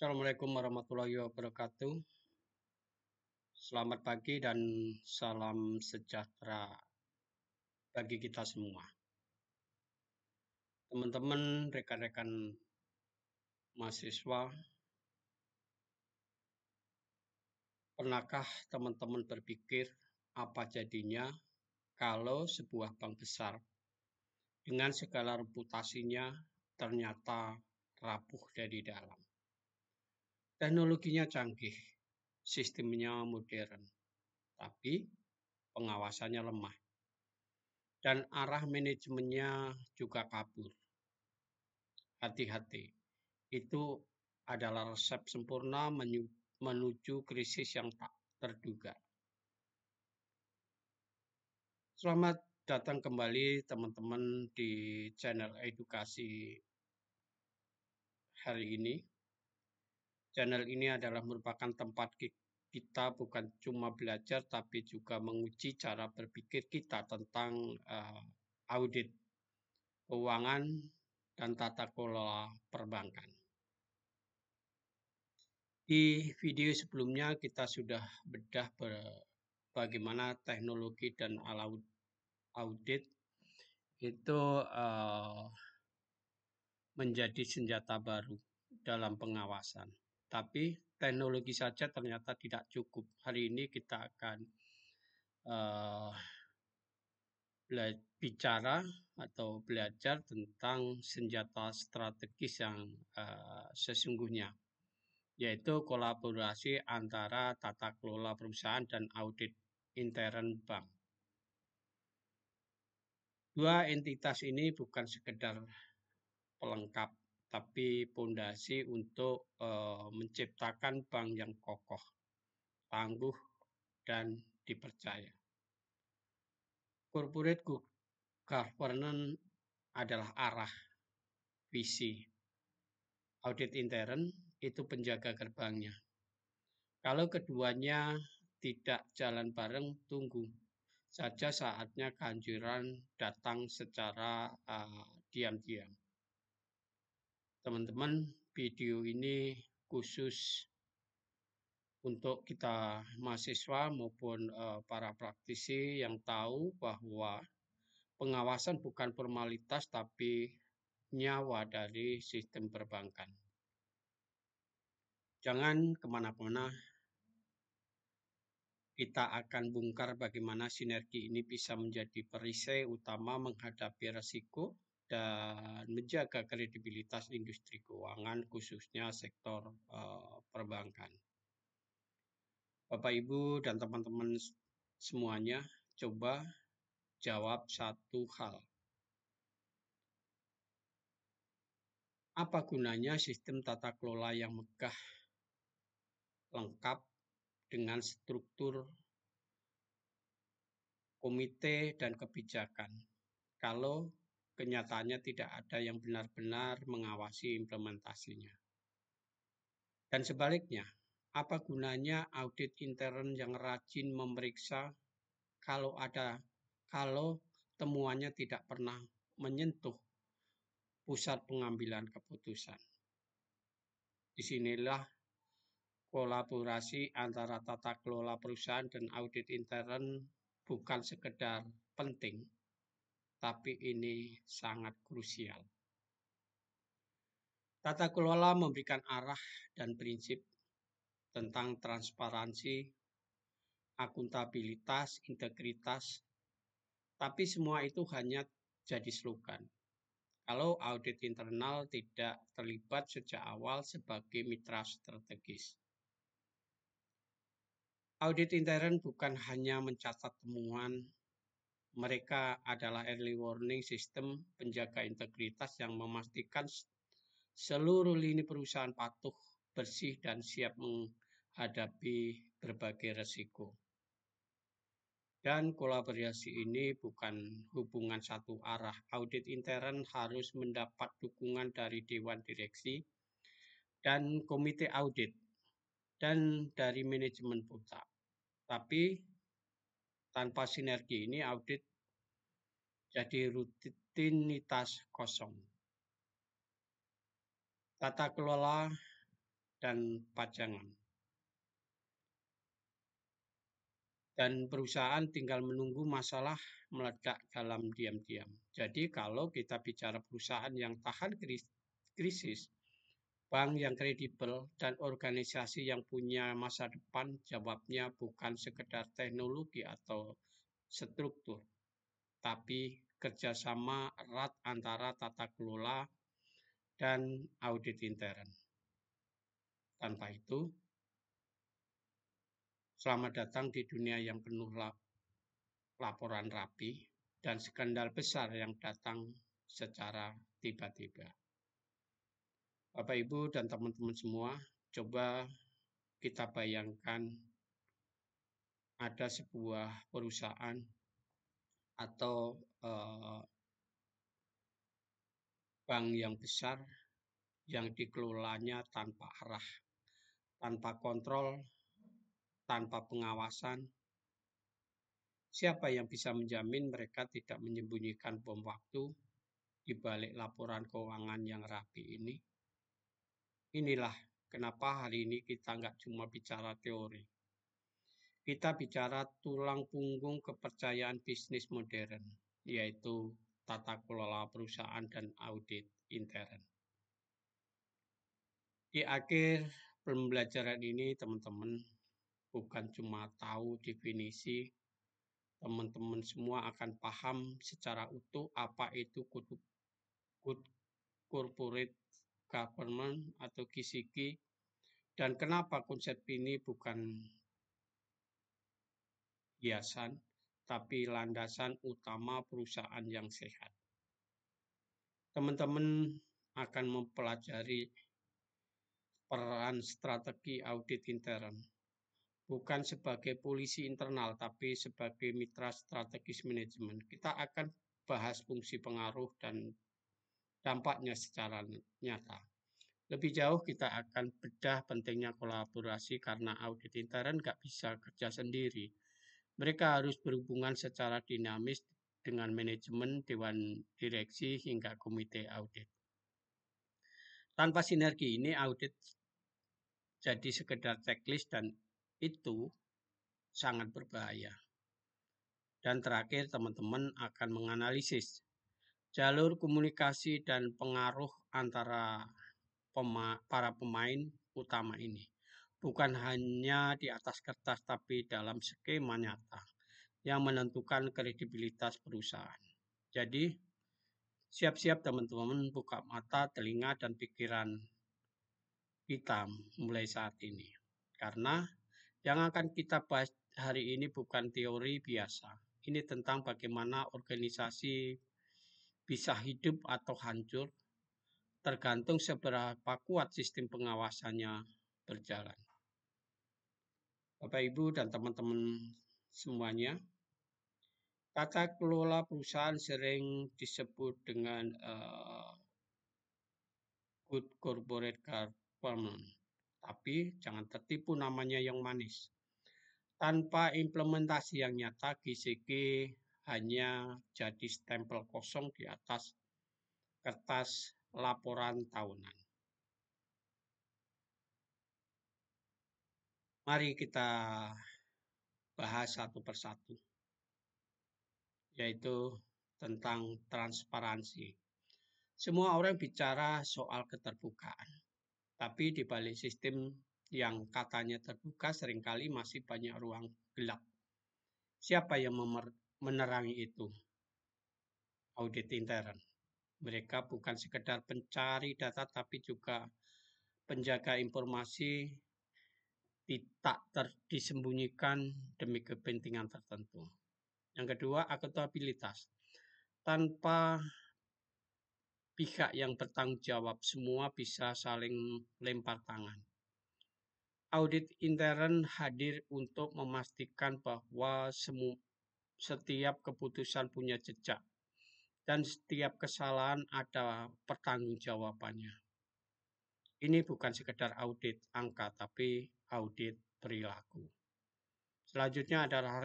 Assalamualaikum warahmatullahi wabarakatuh. Selamat pagi dan salam sejahtera bagi kita semua. Teman-teman, rekan-rekan mahasiswa, pernahkah teman-teman berpikir apa jadinya kalau sebuah bank besar dengan segala reputasinya ternyata rapuh dari dalam? Teknologinya canggih, sistemnya modern, tapi pengawasannya lemah. Dan arah manajemennya juga kabur. Hati-hati, itu adalah resep sempurna menuju krisis yang tak terduga. Selamat datang kembali teman-teman di channel edukasi hari ini. Channel ini adalah merupakan tempat kita bukan cuma belajar tapi juga menguji cara berpikir kita tentang audit keuangan dan tata kelola perbankan. Di video sebelumnya kita sudah bedah bagaimana teknologi dan audit itu menjadi senjata baru dalam pengawasan. Tapi teknologi saja ternyata tidak cukup. Hari ini kita akan bicara atau belajar tentang senjata strategis yang sesungguhnya, yaitu kolaborasi antara tata kelola perusahaan dan audit intern bank. Dua entitas ini bukan sekedar pelengkap, tapi pondasi untuk menciptakan bank yang kokoh, tangguh, dan dipercaya. Corporate governance adalah arah, visi. Audit intern itu penjaga gerbangnya. Kalau keduanya tidak jalan bareng, tunggu saja saatnya kehancuran datang secara diam-diam. Teman-teman, video ini khusus untuk kita mahasiswa maupun para praktisi yang tahu bahwa pengawasan bukan formalitas tapi nyawa dari sistem perbankan. Jangan kemana-mana, kita akan bongkar bagaimana sinergi ini bisa menjadi perisai utama menghadapi risiko dan menjaga kredibilitas industri keuangan khususnya sektor perbankan. Bapak Ibu dan teman-teman semuanya, coba jawab satu hal. Apa gunanya sistem tata kelola yang megah, lengkap dengan struktur komite dan kebijakan, kalau kenyataannya tidak ada yang benar-benar mengawasi implementasinya? Dan sebaliknya, apa gunanya audit intern yang rajin memeriksa kalau temuannya tidak pernah menyentuh pusat pengambilan keputusan? Disinilah kolaborasi antara tata kelola perusahaan dan audit intern bukan sekedar penting, tapi ini sangat krusial. Tata kelola memberikan arah dan prinsip tentang transparansi, akuntabilitas, integritas, tapi semua itu hanya jadi slogan kalau audit internal tidak terlibat sejak awal sebagai mitra strategis. Audit intern bukan hanya mencatat temuan, mereka adalah early warning system penjaga integritas yang memastikan seluruh lini perusahaan patuh, bersih, dan siap menghadapi berbagai risiko. Dan kolaborasi ini bukan hubungan satu arah. Audit intern harus mendapat dukungan dari Dewan Direksi dan Komite Audit dan dari manajemen pusat. Tapi tanpa sinergi ini audit jadi rutinitas kosong. Tata kelola dan pajangan. Dan perusahaan tinggal menunggu masalah meledak dalam diam-diam. Jadi kalau kita bicara perusahaan yang tahan krisis, bank yang kredibel, dan organisasi yang punya masa depan, jawabnya bukan sekedar teknologi atau struktur, tapi kerjasama erat antara tata kelola dan audit intern. Tanpa itu, selamat datang di dunia yang penuh laporan rapi dan skandal besar yang datang secara tiba-tiba. Bapak, Ibu, dan teman-teman semua, coba kita bayangkan ada sebuah perusahaan atau bank yang besar yang dikelolanya tanpa arah, tanpa kontrol, tanpa pengawasan. Siapa yang bisa menjamin mereka tidak menyembunyikan bom waktu di balik laporan keuangan yang rapi ini? Inilah kenapa hari ini kita nggak cuma bicara teori. Kita bicara tulang punggung kepercayaan bisnis modern, yaitu tata kelola perusahaan dan audit intern. Di akhir pembelajaran ini, teman-teman bukan cuma tahu definisi, teman-teman semua akan paham secara utuh apa itu good corporate governance atau KCG, dan kenapa konsep ini bukan hiasan, tapi landasan utama perusahaan yang sehat. Teman-teman akan mempelajari peran strategi audit intern, bukan sebagai polisi internal, tapi sebagai mitra strategis manajemen. Kita akan bahas fungsi pengaruh dan dampaknya secara nyata. Lebih jauh kita akan bedah pentingnya kolaborasi karena audit intern nggak bisa kerja sendiri. Mereka harus berhubungan secara dinamis dengan manajemen, dewan direksi, hingga komite audit. Tanpa sinergi ini, audit jadi sekedar checklist dan itu sangat berbahaya. Dan terakhir, teman-teman akan menganalisis jalur komunikasi dan pengaruh antara para pemain utama ini. Bukan hanya di atas kertas, tapi dalam skema nyata yang menentukan kredibilitas perusahaan. Jadi, siap-siap teman-teman buka mata, telinga, dan pikiran kita mulai saat ini. Karena yang akan kita bahas hari ini bukan teori biasa. Ini tentang bagaimana organisasi bisa hidup atau hancur, tergantung seberapa kuat sistem pengawasannya berjalan. Bapak, Ibu, dan teman-teman semuanya, tata kelola perusahaan sering disebut dengan good corporate governance, tapi jangan tertipu namanya yang manis. Tanpa implementasi yang nyata, GCG hanya jadi stempel kosong di atas kertas laporan tahunan. Mari kita bahas satu persatu, yaitu tentang transparansi. Semua orang bicara soal keterbukaan, tapi di balik sistem yang katanya terbuka seringkali masih banyak ruang gelap. Siapa yang menerangi itu? Audit intern. Mereka bukan sekedar pencari data, tapi juga penjaga informasi tidak disembunyikan demi kepentingan tertentu. Yang kedua, akuntabilitas. Tanpa pihak yang bertanggung jawab, semua bisa saling lempar tangan. Audit intern hadir untuk memastikan bahwa setiap keputusan punya jejak dan setiap kesalahan ada pertanggungjawabannya. Ini bukan sekedar audit angka, tapi audit perilaku. Selanjutnya adalah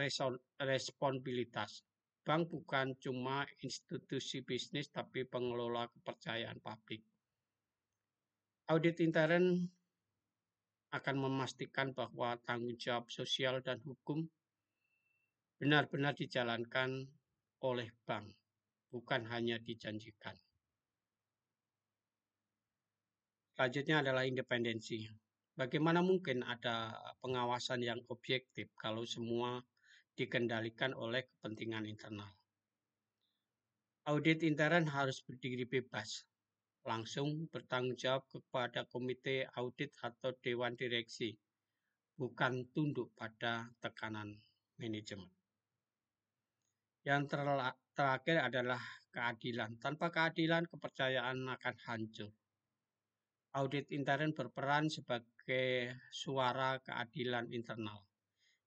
responsibilitas. Bank bukan cuma institusi bisnis, tapi pengelola kepercayaan publik. Audit intern akan memastikan bahwa tanggung jawab sosial dan hukum benar-benar dijalankan oleh bank, bukan hanya dijanjikan. Selanjutnya adalah independensi. Bagaimana mungkin ada pengawasan yang objektif kalau semua dikendalikan oleh kepentingan internal? Audit intern harus berdiri bebas, langsung bertanggung jawab kepada komite audit atau dewan direksi, bukan tunduk pada tekanan manajemen. Yang terakhir adalah keadilan. Tanpa keadilan, kepercayaan akan hancur. Audit intern berperan sebagai suara keadilan internal,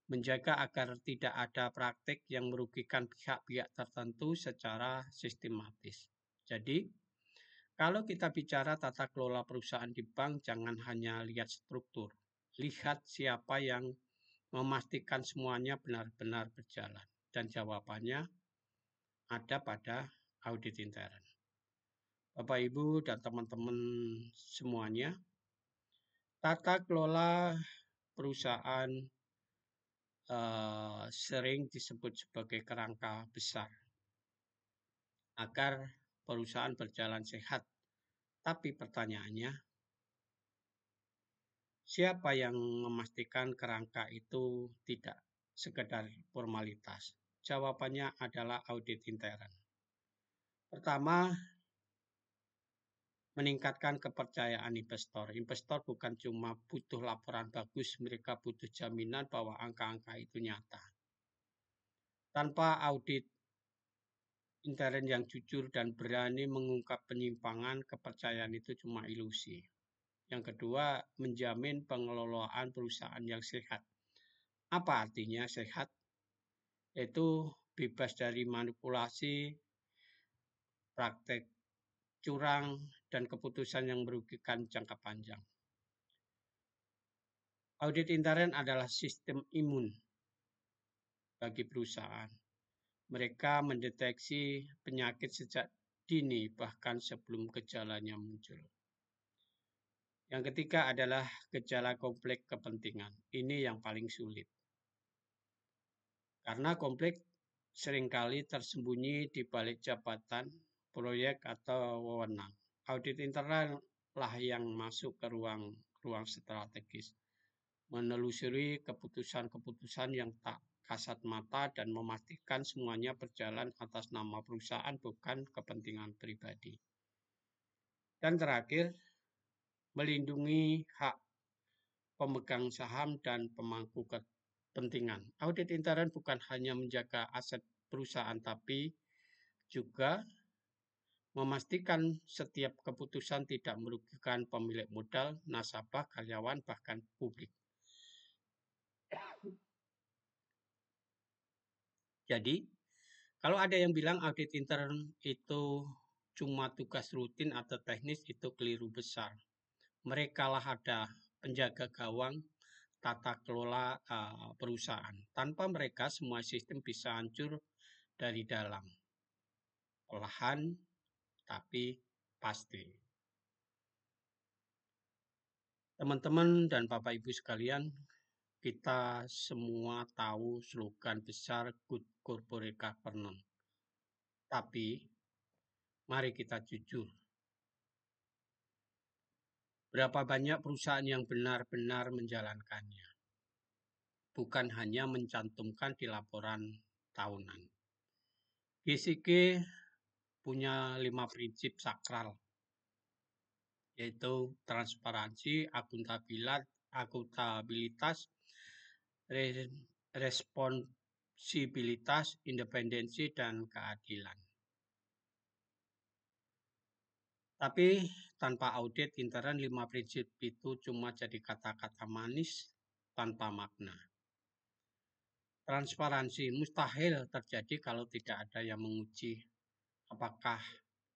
menjaga agar tidak ada praktik yang merugikan pihak-pihak tertentu secara sistematis. Jadi, kalau kita bicara tata kelola perusahaan di bank, jangan hanya lihat struktur, lihat siapa yang memastikan semuanya benar-benar berjalan. Dan jawabannya ada pada audit intern. Bapak, Ibu, dan teman-teman semuanya, tata kelola perusahaan sering disebut sebagai kerangka besar agar perusahaan berjalan sehat. Tapi pertanyaannya, siapa yang memastikan kerangka itu tidak sekedar formalitas? Jawabannya adalah audit intern. Pertama, meningkatkan kepercayaan investor. Investor bukan cuma butuh laporan bagus, mereka butuh jaminan bahwa angka-angka itu nyata. Tanpa audit intern yang jujur dan berani mengungkap penyimpangan, kepercayaan itu cuma ilusi. Yang kedua, menjamin pengelolaan perusahaan yang sehat. Apa artinya sehat? Yaitu bebas dari manipulasi, praktek curang, dan keputusan yang merugikan jangka panjang. Audit intern adalah sistem imun bagi perusahaan. Mereka mendeteksi penyakit sejak dini, bahkan sebelum gejalanya muncul. Yang ketiga adalah gejala konflik kepentingan. Ini yang paling sulit. Karena konflik seringkali tersembunyi di balik jabatan, proyek, atau wewenang. Audit internal lah yang masuk ke ruang strategis, menelusuri keputusan-keputusan yang tak kasat mata dan memastikan semuanya berjalan atas nama perusahaan, bukan kepentingan pribadi. Dan terakhir, melindungi hak pemegang saham dan pemangku kepentingan. Audit intern bukan hanya menjaga aset perusahaan, tapi juga memastikan setiap keputusan tidak merugikan pemilik modal, nasabah, karyawan, bahkan publik. Jadi, kalau ada yang bilang audit intern itu cuma tugas rutin atau teknis, itu keliru besar. Mereka lah ada penjaga gawang tata kelola perusahaan. Tanpa mereka, semua sistem bisa hancur dari dalam. Perlahan, tapi pasti. Teman-teman dan Bapak Ibu sekalian, kita semua tahu slogan besar Good Corporate Governance. Tapi, mari kita jujur. Berapa banyak perusahaan yang benar-benar menjalankannya? Bukan hanya mencantumkan di laporan tahunan. GCG punya 5 prinsip sakral, yaitu transparansi, akuntabilitas, responsibilitas, independensi, dan keadilan. Tapi tanpa audit intern, 5 prinsip itu cuma jadi kata-kata manis tanpa makna. Transparansi mustahil terjadi kalau tidak ada yang menguji apakah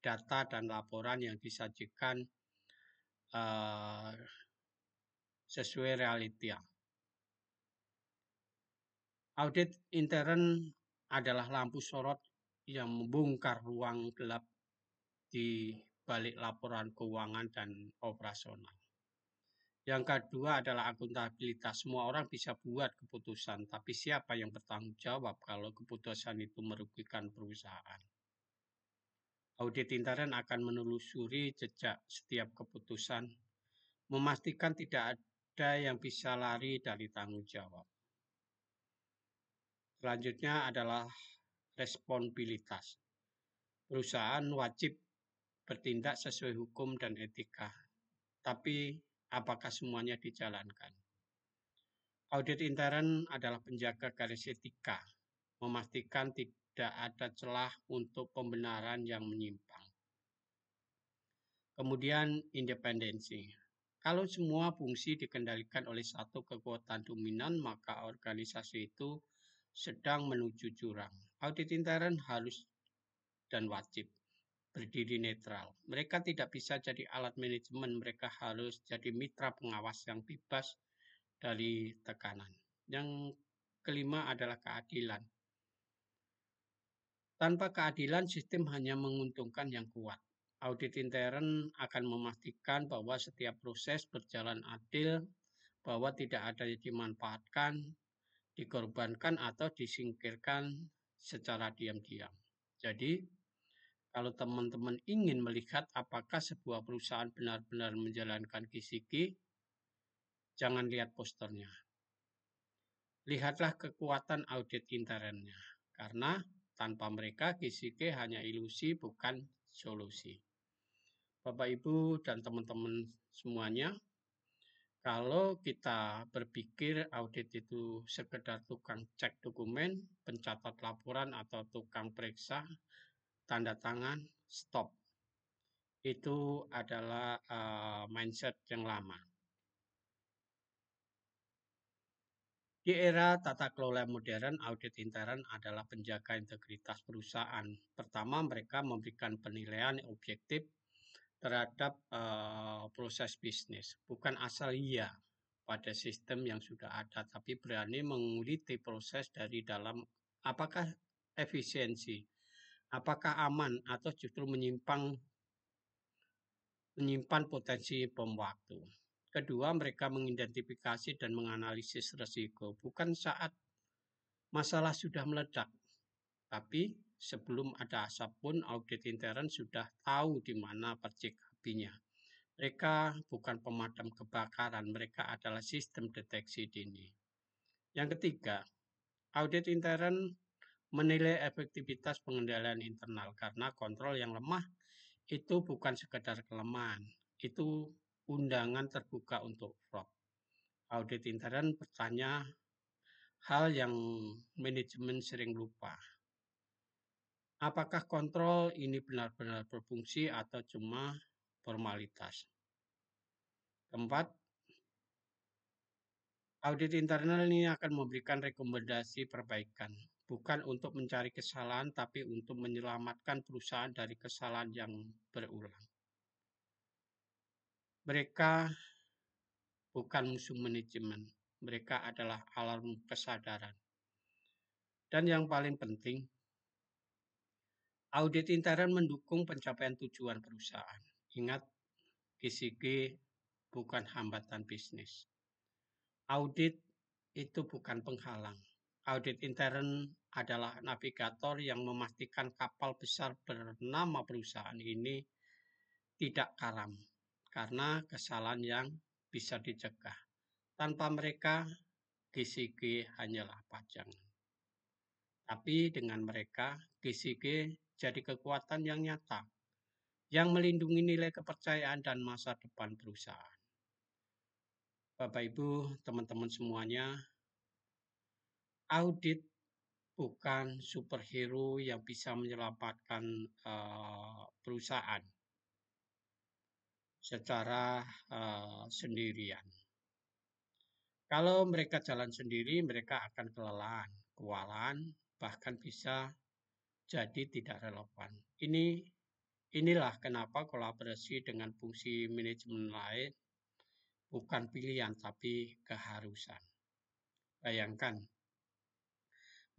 data dan laporan yang disajikan sesuai realita. Audit intern adalah lampu sorot yang membongkar ruang gelap di balik laporan keuangan dan operasional. Yang kedua adalah akuntabilitas. Semua orang bisa buat keputusan, tapi siapa yang bertanggung jawab kalau keputusan itu merugikan perusahaan? Audit intern akan menelusuri jejak setiap keputusan, memastikan tidak ada yang bisa lari dari tanggung jawab. Selanjutnya adalah responsibilitas. Perusahaan wajib bertindak sesuai hukum dan etika, tapi apakah semuanya dijalankan? Audit intern adalah penjaga garis etika, memastikan tidak ada celah untuk pembenaran yang menyimpang. Kemudian independensi. Kalau semua fungsi dikendalikan oleh satu kekuatan dominan, maka organisasi itu sedang menuju jurang. Audit intern harus dan wajib berdiri netral. Mereka tidak bisa jadi alat manajemen, mereka harus jadi mitra pengawas yang bebas dari tekanan. Yang kelima adalah keadilan. Tanpa keadilan, sistem hanya menguntungkan yang kuat. Audit intern akan memastikan bahwa setiap proses berjalan adil, bahwa tidak ada yang dimanfaatkan, dikorbankan, atau disingkirkan secara diam-diam. Jadi, kalau teman-teman ingin melihat apakah sebuah perusahaan benar-benar menjalankan KISIKI, jangan lihat posternya. Lihatlah kekuatan audit internnya. Karena tanpa mereka KISIKI hanya ilusi bukan solusi. Bapak Ibu dan teman-teman semuanya, kalau kita berpikir audit itu sekedar tukang cek dokumen, pencatat laporan atau tukang periksa, tanda tangan, stop. Itu adalah mindset yang lama. Di era tata kelola modern, audit intern adalah penjaga integritas perusahaan. Pertama, mereka memberikan penilaian objektif terhadap proses bisnis. Bukan asal iya pada sistem yang sudah ada, tapi berani menguliti proses dari dalam apakah efisiensi, apakah aman, atau justru menyimpan potensi bom waktu. Kedua, mereka mengidentifikasi dan menganalisis risiko, bukan saat masalah sudah meledak, tapi sebelum ada asap pun audit intern sudah tahu di mana percik apinya. Mereka bukan pemadam kebakaran, mereka adalah sistem deteksi dini. Yang ketiga, audit intern menilai efektivitas pengendalian internal karena kontrol yang lemah itu bukan sekedar kelemahan, itu undangan terbuka untuk fraud. Audit intern bertanya hal yang manajemen sering lupa. Apakah kontrol ini benar-benar berfungsi atau cuma formalitas? Keempat, audit internal ini akan memberikan rekomendasi perbaikan, bukan untuk mencari kesalahan, tapi untuk menyelamatkan perusahaan dari kesalahan yang berulang. Mereka bukan musuh manajemen, mereka adalah alarm kesadaran. Dan yang paling penting, audit intern mendukung pencapaian tujuan perusahaan. Ingat, KISIKI bukan hambatan bisnis. Audit itu bukan penghalang. Audit intern adalah navigator yang memastikan kapal besar bernama perusahaan ini tidak karam karena kesalahan yang bisa dicegah. Tanpa mereka, KISIKI hanyalah pajangan. Tapi dengan mereka, KISIKI jadi kekuatan yang nyata, yang melindungi nilai kepercayaan dan masa depan perusahaan. Bapak Ibu, teman-teman semuanya, audit bukan superhero yang bisa menyelamatkan perusahaan secara sendirian. Kalau mereka jalan sendiri, mereka akan kelelahan, kewalahan, bahkan bisa jadi tidak relevan. Inilah kenapa kolaborasi dengan fungsi manajemen lain bukan pilihan tapi keharusan. Bayangkan,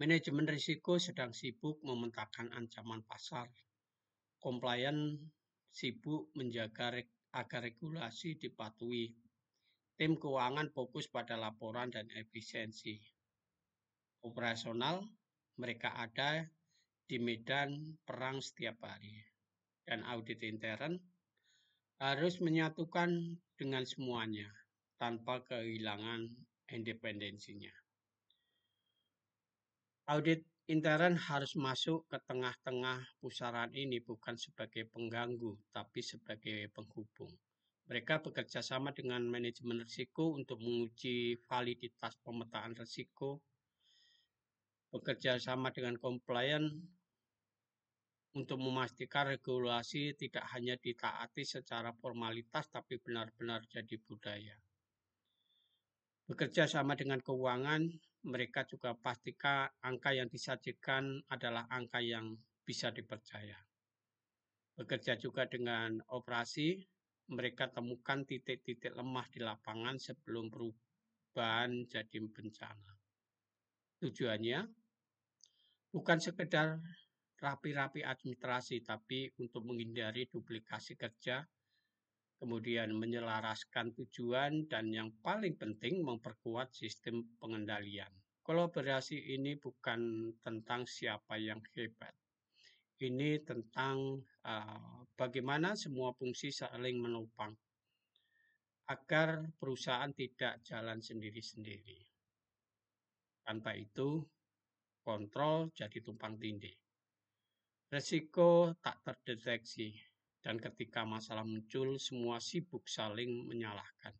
manajemen risiko sedang sibuk memetakan ancaman pasar, komplain sibuk menjaga agar regulasi dipatuhi, Tim keuangan fokus pada laporan dan efisiensi. Operasional, mereka ada di medan perang setiap hari. Dan audit intern harus menyatukan dengan semuanya tanpa kehilangan independensinya. Audit intern harus masuk ke tengah-tengah pusaran ini bukan sebagai pengganggu, tapi sebagai penghubung. Mereka bekerja sama dengan manajemen risiko untuk menguji validitas pemetaan risiko, bekerja sama dengan compliance untuk memastikan regulasi tidak hanya ditaati secara formalitas, tapi benar-benar jadi budaya. Bekerja sama dengan keuangan, mereka juga pastikan angka yang disajikan adalah angka yang bisa dipercaya. Bekerja juga dengan operasi, mereka temukan titik-titik lemah di lapangan sebelum perubahan jadi bencana. Tujuannya bukan sekedar rapi-rapi administrasi, tapi untuk menghindari duplikasi kerja, kemudian menyelaraskan tujuan, dan yang paling penting memperkuat sistem pengendalian. Kolaborasi ini bukan tentang siapa yang hebat. Ini tentang bagaimana semua fungsi saling menopang agar perusahaan tidak jalan sendiri-sendiri. Tanpa itu, kontrol jadi tumpang tindih. Risiko tak terdeteksi, dan ketika masalah muncul, semua sibuk saling menyalahkan.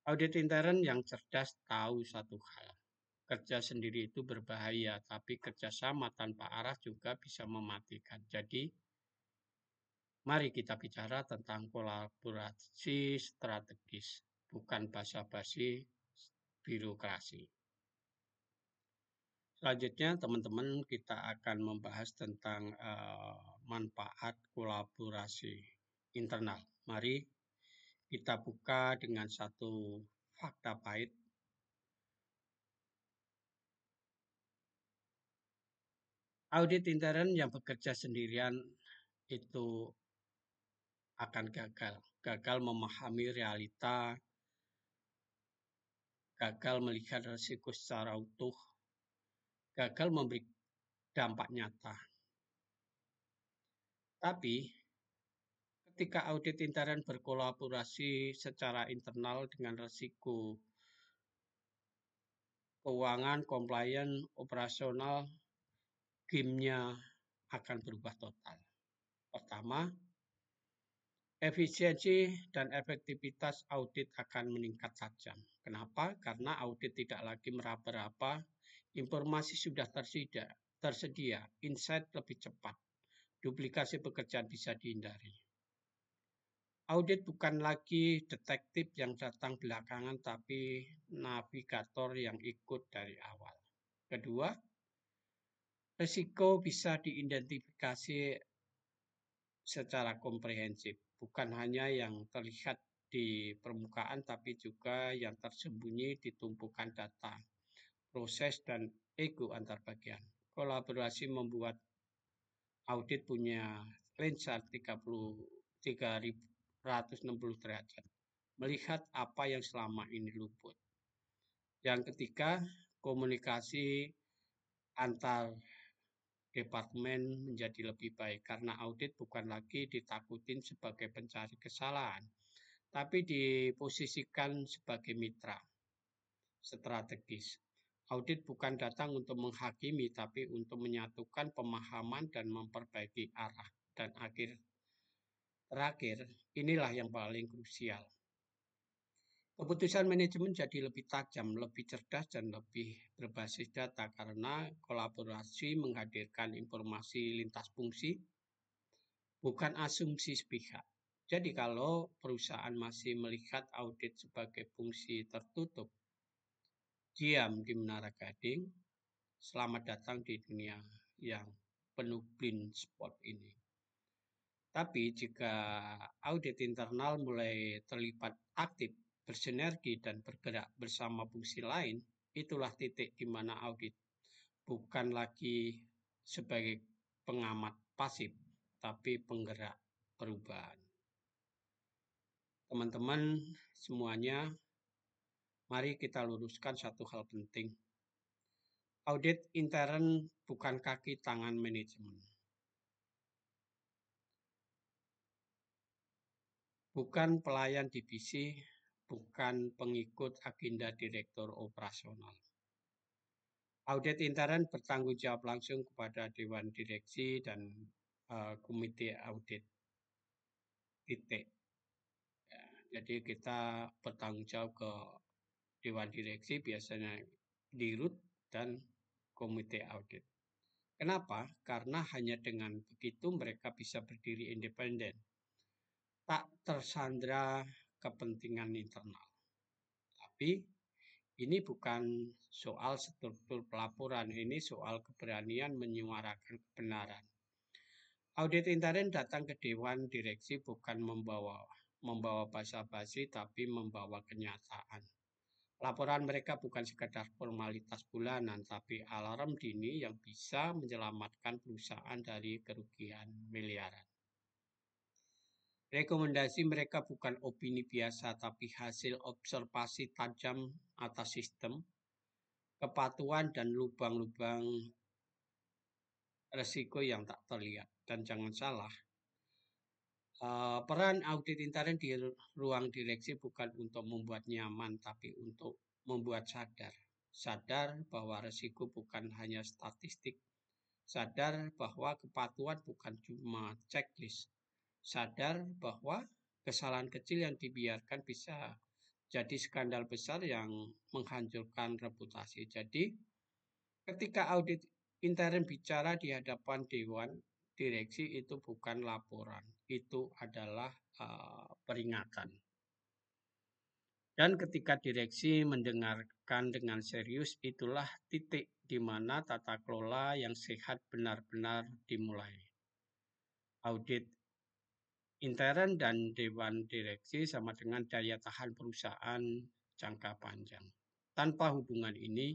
Audit intern yang cerdas tahu satu hal. Kerja sendiri itu berbahaya, tapi kerjasama tanpa arah juga bisa mematikan. Jadi, mari kita bicara tentang kolaborasi strategis, bukan basa-basi birokrasi. Selanjutnya, teman-teman, kita akan membahas tentang manfaat kolaborasi internal. Mari kita buka dengan satu fakta pahit. Audit intern yang bekerja sendirian itu akan gagal. Gagal memahami realita, gagal melihat risiko secara utuh, gagal memberi dampak nyata. Tapi ketika audit intern berkolaborasi secara internal dengan risiko keuangan, compliance, operasional, game-nya akan berubah total. Pertama, efisiensi dan efektivitas audit akan meningkat tajam. Kenapa? Karena audit tidak lagi meraba-raba, informasi sudah tersedia, insight lebih cepat, duplikasi pekerjaan bisa dihindari. Audit bukan lagi detektif yang datang belakangan, tapi navigator yang ikut dari awal. Kedua, risiko bisa diidentifikasi secara komprehensif, bukan hanya yang terlihat di permukaan, tapi juga yang tersembunyi di tumpukan data, proses, dan ego antar bagian. Kolaborasi membuat audit punya lensa 360 derajat, melihat apa yang selama ini luput. Yang ketiga, komunikasi antar departemen menjadi lebih baik karena audit bukan lagi ditakutin sebagai pencari kesalahan, tapi diposisikan sebagai mitra strategis. Audit bukan datang untuk menghakimi, tapi untuk menyatukan pemahaman dan memperbaiki arah. Dan terakhir, inilah yang paling krusial. Keputusan manajemen jadi lebih tajam, lebih cerdas, dan lebih berbasis data karena kolaborasi menghadirkan informasi lintas fungsi, bukan asumsi sepihak. Jadi kalau perusahaan masih melihat audit sebagai fungsi tertutup, diam di menara gading, selamat datang di dunia yang penuh blind spot ini. Tapi jika audit internal mulai terlibat aktif, bersinergi, dan bergerak bersama fungsi lain, itulah titik di mana audit bukan lagi sebagai pengamat pasif, tapi penggerak perubahan. Teman-teman semuanya, mari kita luruskan satu hal penting. Audit intern bukan kaki tangan manajemen. Bukan pelayan divisi, bukan pengikut agenda direktur operasional. Audit intern bertanggung jawab langsung kepada Dewan Direksi dan Komite Audit. Titik. Ya, jadi kita bertanggung jawab ke Dewan Direksi, biasanya Dirut dan Komite Audit. Kenapa? Karena hanya dengan begitu mereka bisa berdiri independen, tak tersandra kepentingan internal. Tapi ini bukan soal struktur pelaporan, ini soal keberanian menyuarakan kebenaran. Audit intern datang ke Dewan Direksi bukan membawa basa-basi, tapi membawa kenyataan. Laporan mereka bukan sekadar formalitas bulanan, tapi alarm dini yang bisa menyelamatkan perusahaan dari kerugian miliaran. Rekomendasi mereka bukan opini biasa, tapi hasil observasi tajam atas sistem, kepatuhan, dan lubang-lubang resiko yang tak terlihat. Dan jangan salah, peran audit intern di ruang direksi bukan untuk membuat nyaman, tapi untuk membuat sadar. Sadar bahwa resiko bukan hanya statistik. Sadar bahwa kepatuhan bukan cuma checklist. Sadar bahwa kesalahan kecil yang dibiarkan bisa jadi skandal besar yang menghancurkan reputasi. Jadi, ketika audit intern bicara di hadapan Dewan Direksi, itu bukan laporan, itu adalah peringatan. Dan ketika direksi mendengarkan dengan serius, itulah titik di mana tata kelola yang sehat benar-benar dimulai. Audit intern dan Dewan Direksi sama dengan daya tahan perusahaan jangka panjang. Tanpa hubungan ini,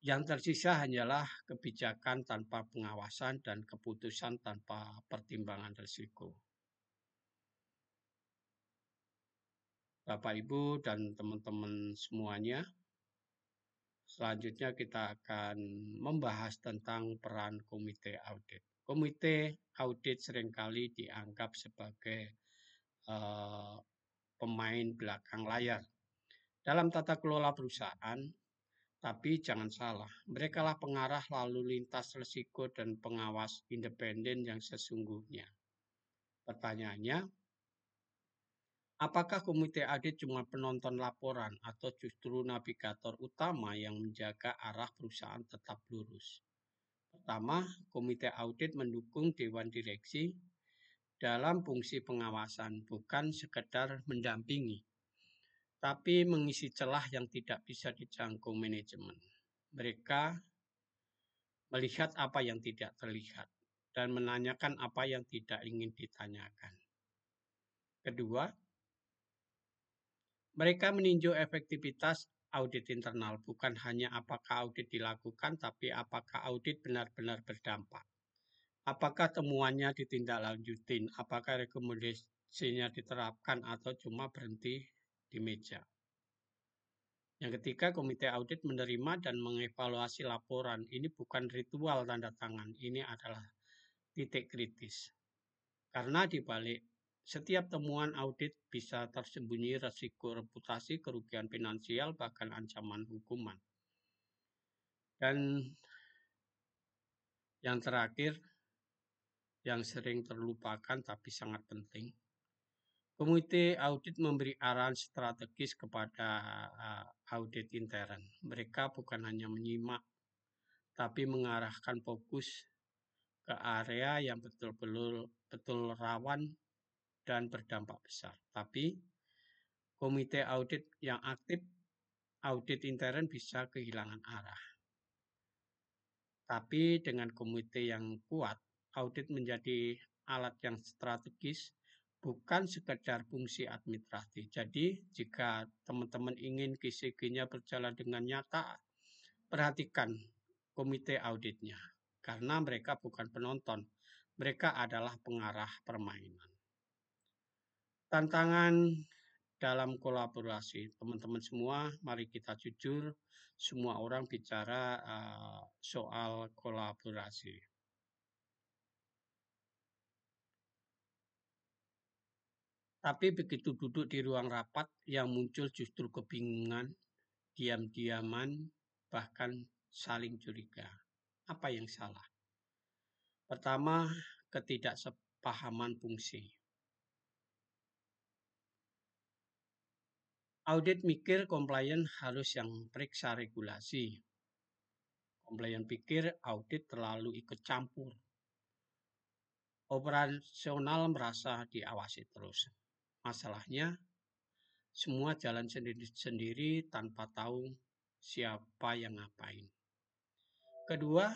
yang tersisa hanyalah kebijakan tanpa pengawasan dan keputusan tanpa pertimbangan risiko. Bapak, Ibu, dan teman-teman semuanya, selanjutnya kita akan membahas tentang peran komite audit. Komite audit seringkali dianggap sebagai pemain belakang layar dalam tata kelola perusahaan. Tapi jangan salah, merekalah pengarah lalu lintas risiko dan pengawas independen yang sesungguhnya. Pertanyaannya, apakah komite audit cuma penonton laporan atau justru navigator utama yang menjaga arah perusahaan tetap lurus? Pertama, komite audit mendukung Dewan Direksi dalam fungsi pengawasan, bukan sekedar mendampingi, tapi mengisi celah yang tidak bisa dijangkau manajemen. Mereka melihat apa yang tidak terlihat dan menanyakan apa yang tidak ingin ditanyakan. Kedua, mereka meninjau efektivitas audit internal, bukan hanya apakah audit dilakukan, tapi apakah audit benar-benar berdampak. Apakah temuannya ditindaklanjutin, apakah rekomendasinya diterapkan atau cuma berhenti di meja. Yang ketiga, komite audit menerima dan mengevaluasi laporan. Ini bukan ritual tanda tangan, ini adalah titik kritis. Karena di balik setiap temuan audit bisa tersembunyi risiko reputasi, kerugian finansial, bahkan ancaman hukuman. Dan yang terakhir, yang sering terlupakan tapi sangat penting, komite audit memberi arahan strategis kepada audit intern. Mereka bukan hanya menyimak, tapi mengarahkan fokus ke area yang betul rawan dan berdampak besar. Tapi komite audit yang aktif, audit intern bisa kehilangan arah. Tapi dengan komite yang kuat, audit menjadi alat yang strategis, bukan sekedar fungsi administratif. Jadi jika teman-teman ingin KCG-nya berjalan dengan nyata, perhatikan komite auditnya. Karena mereka bukan penonton, Mereka adalah pengarah permainan. Tantangan dalam kolaborasi, teman-teman semua, mari kita jujur, semua orang bicara soal kolaborasi. Tapi begitu duduk di ruang rapat, yang muncul justru kebingungan, diam-diaman, bahkan saling curiga. Apa yang salah? Pertama, ketidaksepahaman fungsi. Audit mikir komplain harus yang periksa regulasi. Komplain pikir audit terlalu ikut campur. Operasional merasa diawasi terus. Masalahnya, semua jalan sendiri-sendiri tanpa tahu siapa yang ngapain. Kedua,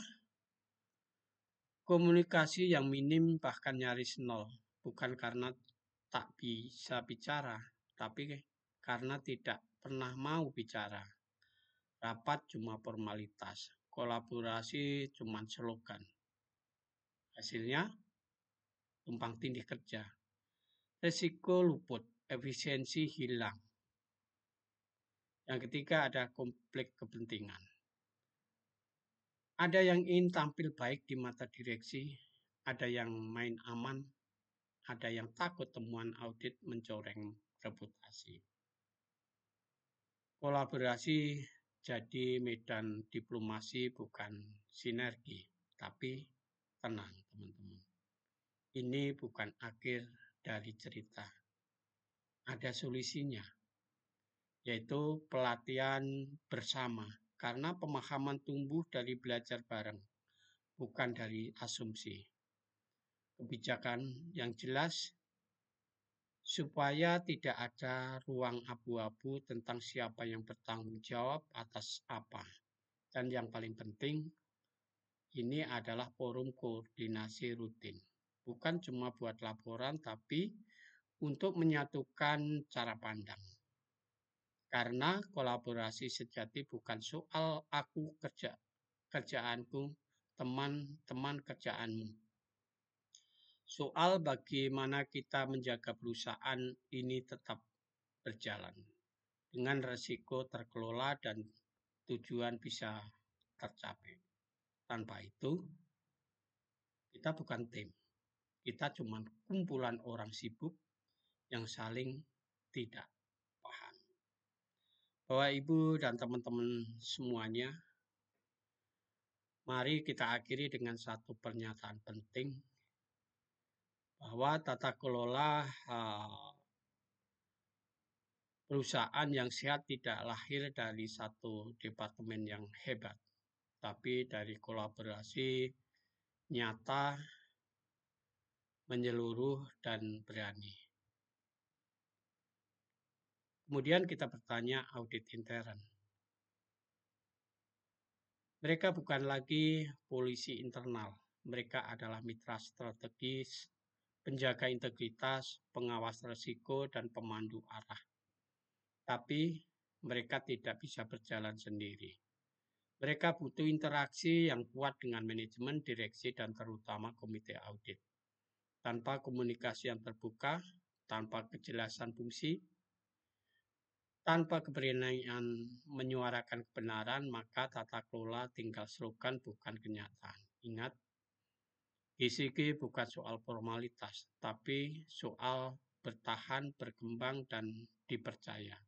komunikasi yang minim bahkan nyaris nol. Bukan karena tak bisa bicara, tapi karena tidak pernah mau bicara. Rapat cuma formalitas, kolaborasi cuma slogan. Hasilnya, tumpang tindih kerja. Risiko luput, efisiensi hilang. Yang ketiga ada konflik kepentingan. Ada yang ingin tampil baik di mata direksi, ada yang main aman, ada yang takut temuan audit mencoreng reputasi. Kolaborasi jadi medan diplomasi bukan sinergi, tapi tenang teman-teman. Ini bukan akhir dari cerita. Ada solusinya, yaitu pelatihan bersama. Karena pemahaman tumbuh dari belajar bareng, bukan dari asumsi. Kebijakan yang jelas supaya tidak ada ruang abu-abu tentang siapa yang bertanggung jawab atas apa. Dan yang paling penting, ini adalah forum koordinasi rutin. Bukan cuma buat laporan, tapi untuk menyatukan cara pandang. Karena kolaborasi sejati bukan soal aku kerjaanku, teman-teman kerjaanmu. Soal bagaimana kita menjaga perusahaan ini tetap berjalan dengan resiko terkelola dan tujuan bisa tercapai. Tanpa itu, kita bukan tim. Kita cuma kumpulan orang sibuk yang saling tidak paham. Bapak, Ibu, dan teman-teman semuanya, mari kita akhiri dengan satu pernyataan penting bahwa tata kelola perusahaan yang sehat tidak lahir dari satu departemen yang hebat, tapi dari kolaborasi nyata, menyeluruh, dan berani. Kemudian kita bertanya audit intern. Mereka bukan lagi polisi internal, mereka adalah mitra strategis, penjaga integritas, pengawas risiko, dan pemandu arah. Tapi mereka tidak bisa berjalan sendiri. Mereka butuh interaksi yang kuat dengan manajemen, direksi, dan terutama komite audit. Tanpa komunikasi yang terbuka, tanpa kejelasan fungsi, tanpa keberanian menyuarakan kebenaran, maka tata kelola tinggal slogan bukan kenyataan. Ingat, GCG bukan soal formalitas, tapi soal bertahan, berkembang, dan dipercaya.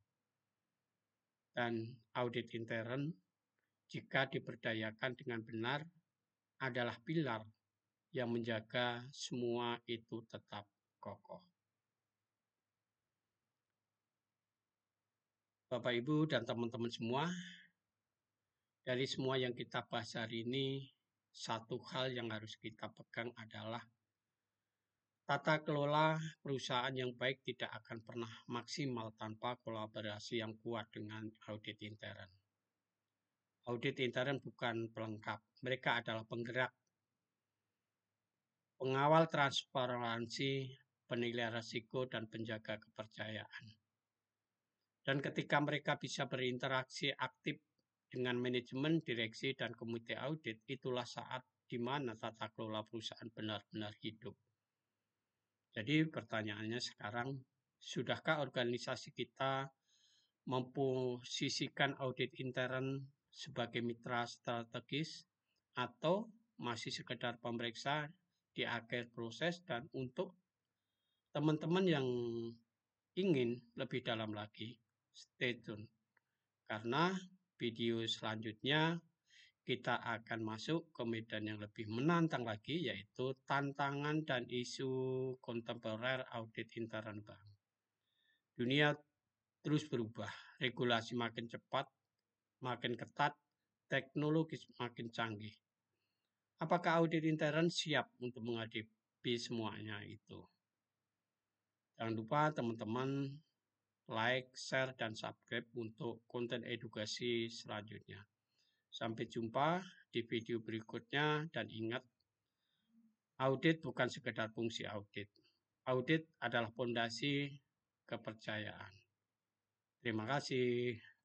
Dan audit intern, jika diberdayakan dengan benar, adalah pilar yang menjaga semua itu tetap kokoh. Bapak, Ibu, dan teman-teman semua, dari semua yang kita bahas hari ini, satu hal yang harus kita pegang adalah tata kelola perusahaan yang baik tidak akan pernah maksimal tanpa kolaborasi yang kuat dengan audit intern. Audit intern bukan pelengkap, mereka adalah penggerak, pengawal transparansi, penilai risiko, dan penjaga kepercayaan. Dan ketika mereka bisa berinteraksi aktif dengan manajemen, direksi, dan komite audit, itulah saat di mana tata kelola perusahaan benar-benar hidup. Jadi pertanyaannya sekarang, sudahkah organisasi kita memposisikan audit intern sebagai mitra strategis atau masih sekedar pemeriksa di akhir proses? Dan untuk teman-teman yang ingin lebih dalam lagi, stay tune. Karena video selanjutnya kita akan masuk ke medan yang lebih menantang lagi, yaitu tantangan dan isu kontemporer audit intern bank. Dunia terus berubah, regulasi makin cepat, makin ketat, teknologi makin canggih. Apakah audit intern siap untuk menghadapi semuanya itu? Jangan lupa teman-teman like, share, dan subscribe untuk konten edukasi selanjutnya. Sampai jumpa di video berikutnya, dan ingat, audit bukan sekedar fungsi audit. Audit adalah fondasi kepercayaan. Terima kasih.